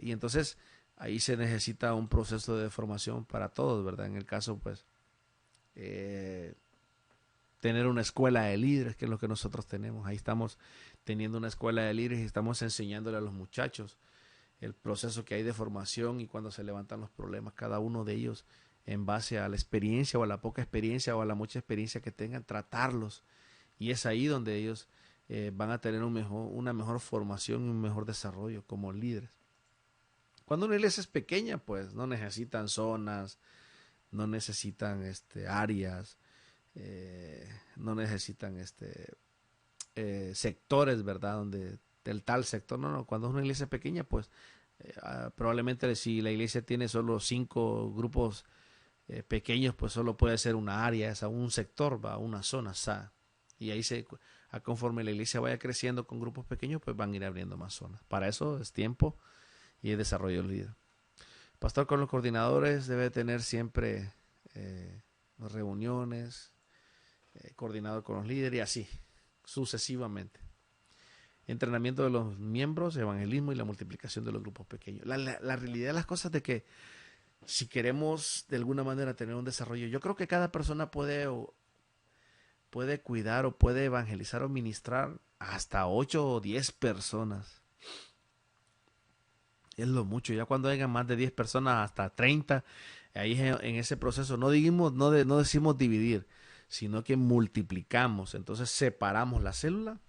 Y entonces ahí se necesita un proceso de formación para todos, ¿verdad? En el caso, pues, tener una escuela de líderes, que es lo que nosotros tenemos. Ahí estamos teniendo una escuela de líderes y estamos enseñándole a los muchachos el proceso que hay de formación y cuando se levantan los problemas, cada uno de ellos en base a la experiencia o a la poca experiencia o a la mucha experiencia que tengan, tratarlos. Y es ahí donde ellos van a tener una mejor formación y un mejor desarrollo como líderes. Cuando una iglesia es pequeña, pues no necesitan zonas, no necesitan áreas, no necesitan sectores, ¿verdad? Donde del tal sector, no, cuando es una iglesia pequeña, pues probablemente si la iglesia tiene solo 5 grupos pequeños, pues solo puede ser una área, un sector, va, una zona, y ahí conforme la iglesia vaya creciendo con grupos pequeños, pues van a ir abriendo más zonas. Para eso es tiempo y el desarrollo del líder. Pastor con los coordinadores debe tener siempre reuniones, coordinador con los líderes y así, sucesivamente. Entrenamiento de los miembros, evangelismo y la multiplicación de los grupos pequeños. La realidad de las cosas de que si queremos de alguna manera tener un desarrollo, yo creo que cada persona puede cuidar o puede evangelizar o ministrar hasta 8 o 10 personas. Es lo mucho. Ya cuando hayan más de 10 personas, hasta 30, ahí en ese proceso no decimos dividir, sino que multiplicamos. Entonces separamos la célula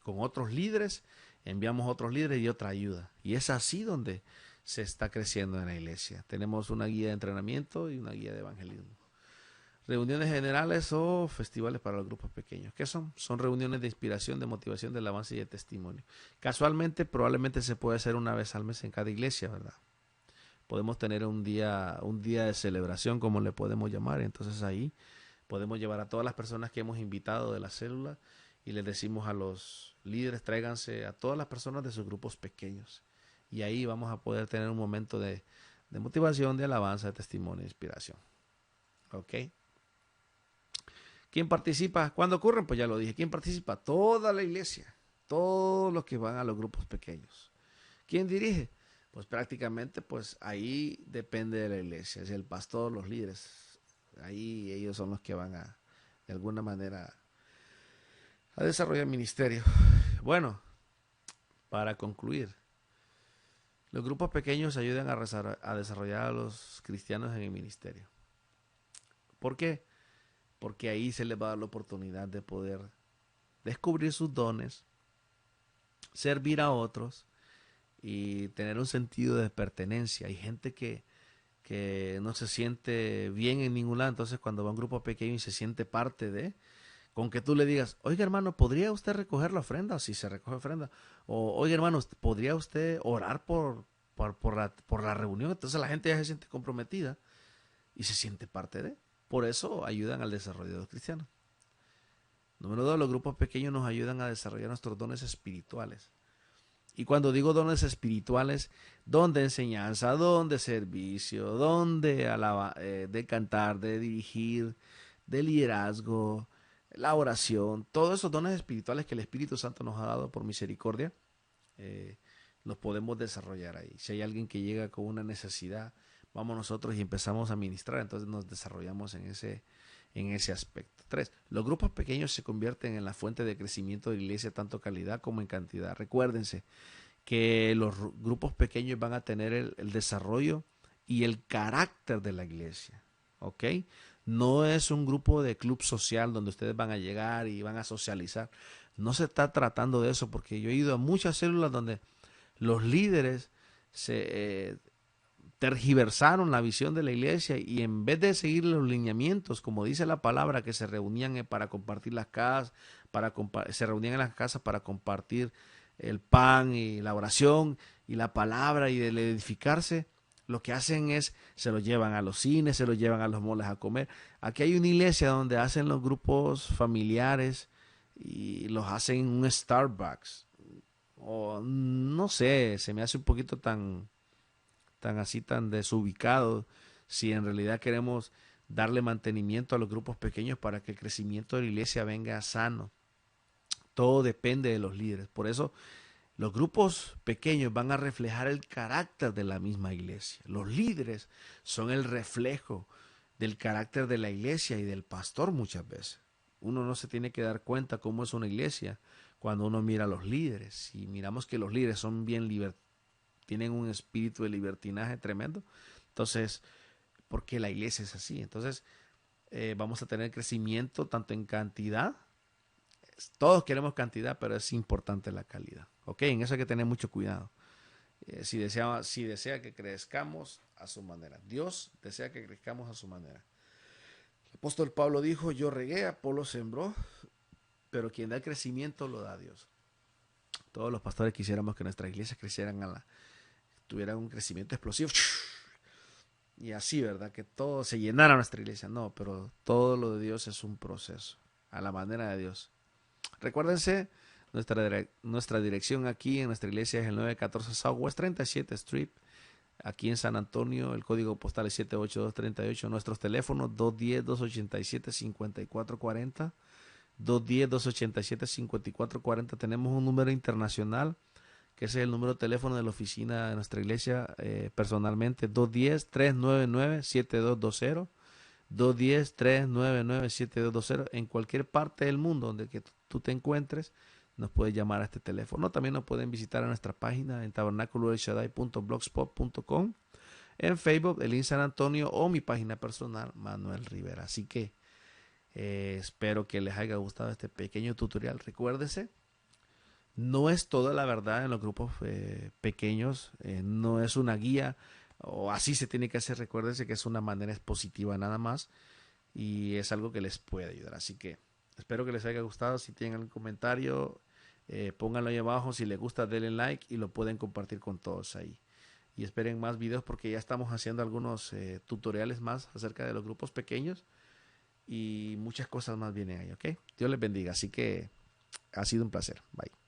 con otros líderes, enviamos otros líderes y otra ayuda. Y es así donde se está creciendo en la iglesia. Tenemos una guía de entrenamiento y una guía de evangelismo. Reuniones generales o festivales para los grupos pequeños. ¿Qué son? Son reuniones de inspiración, de motivación, de alabanza y de testimonio. Casualmente, probablemente se puede hacer una vez al mes en cada iglesia, ¿verdad? Podemos tener un día de celebración, como le podemos llamar. Entonces ahí podemos llevar a todas las personas que hemos invitado de la célula y les decimos a los líderes, tráiganse a todas las personas de sus grupos pequeños. Y ahí vamos a poder tener un momento de motivación, de alabanza, de testimonio, de inspiración. ¿Ok? ¿Quién participa? ¿Cuándo ocurren? Pues ya lo dije. ¿Quién participa? Toda la iglesia. Todos los que van a los grupos pequeños. ¿Quién dirige? Pues prácticamente, pues ahí depende de la iglesia. Es el pastor, los líderes. Ahí ellos son los que van de alguna manera, a desarrollar el ministerio. Bueno, para concluir, los grupos pequeños ayudan a desarrollar a los cristianos en el ministerio. ¿Por qué? Porque ahí se les va a dar la oportunidad de poder descubrir sus dones, servir a otros y tener un sentido de pertenencia. Hay gente que no se siente bien en ningún lado, entonces cuando va a un grupo pequeño y se siente parte con que tú le digas, oiga hermano, ¿podría usted recoger la ofrenda? O si se recoge ofrenda. O oiga hermano, ¿podría usted orar por la reunión? Entonces la gente ya se siente comprometida y se siente parte de. Por eso ayudan al desarrollo de los cristianos. Número 2, los grupos pequeños nos ayudan a desarrollar nuestros dones espirituales. Y cuando digo dones espirituales, don de enseñanza, don de servicio, don de cantar, de dirigir, de liderazgo, la oración, todos esos dones espirituales que el Espíritu Santo nos ha dado por misericordia, eh, los podemos desarrollar ahí. Si hay alguien que llega con una necesidad, vamos nosotros y empezamos a ministrar, entonces nos desarrollamos en ese aspecto. 3. Los grupos pequeños se convierten en la fuente de crecimiento de la iglesia, tanto calidad como en cantidad. Recuérdense que los grupos pequeños van a tener el desarrollo y el carácter de la iglesia. ¿Ok? No es un grupo de club social donde ustedes van a llegar y van a socializar. No se está tratando de eso, porque yo he ido a muchas células donde los líderes se tergiversaron la visión de la iglesia y en vez de seguir los lineamientos, como dice la palabra, que se reunían para compartir las casas, se reunían en las casas para compartir el pan y la oración y la palabra y el edificarse, lo que hacen es, se lo llevan a los cines, se lo llevan a los moles a comer. Aquí hay una iglesia donde hacen los grupos familiares y los hacen en un Starbucks. O no sé, se me hace un poquito tan así, tan desubicado, si en realidad queremos darle mantenimiento a los grupos pequeños para que el crecimiento de la iglesia venga sano. Todo depende de los líderes. Por eso los grupos pequeños van a reflejar el carácter de la misma iglesia. Los líderes son el reflejo del carácter de la iglesia y del pastor muchas veces. Uno no se tiene que dar cuenta cómo es una iglesia cuando uno mira a los líderes. Si miramos que los líderes son bien tienen un espíritu de libertinaje tremendo, entonces, ¿por qué la iglesia es así? Entonces, vamos a tener crecimiento tanto en cantidad. Todos queremos cantidad, pero es importante la calidad. ¿Ok? En eso hay que tener mucho cuidado. Si desea que crezcamos a su manera. Dios desea que crezcamos a su manera. El apóstol Pablo dijo, yo regué, Apolo sembró, pero quien da el crecimiento lo da Dios. Todos los pastores quisiéramos que nuestras iglesias tuvieran un crecimiento explosivo. Y así, ¿verdad? Que todo se llenara nuestra iglesia. No, pero todo lo de Dios es un proceso, a la manera de Dios. Recuérdense, nuestra dirección aquí en nuestra iglesia es el 914 Southwest 37 Street, aquí en San Antonio. El código postal es 78238. Nuestros teléfonos 210-287-5440. 210-287-5440. Tenemos un número internacional, que ese es el número de teléfono de la oficina de nuestra iglesia personalmente. 210-399-7220. 210-399-7220. En cualquier parte del mundo donde que tú te encuentres, nos puedes llamar a este teléfono. También nos pueden visitar a nuestra página en tabernaculoelshaddai.blogspot.com, en Facebook, el San Antonio, o mi página personal, Manuel Rivera. Así que espero que les haya gustado este pequeño tutorial. Recuérdese, no es toda la verdad en los grupos pequeños, no es una guía o así se tiene que hacer. Recuérdense que es una manera expositiva nada más y es algo que les puede ayudar. Así que espero que les haya gustado. Si tienen algún comentario, pónganlo ahí abajo. Si les gusta, denle like y lo pueden compartir con todos ahí. Y esperen más videos porque ya estamos haciendo algunos tutoriales más acerca de los grupos pequeños y muchas cosas más vienen ahí, ¿ok? Dios les bendiga. Así que ha sido un placer. Bye.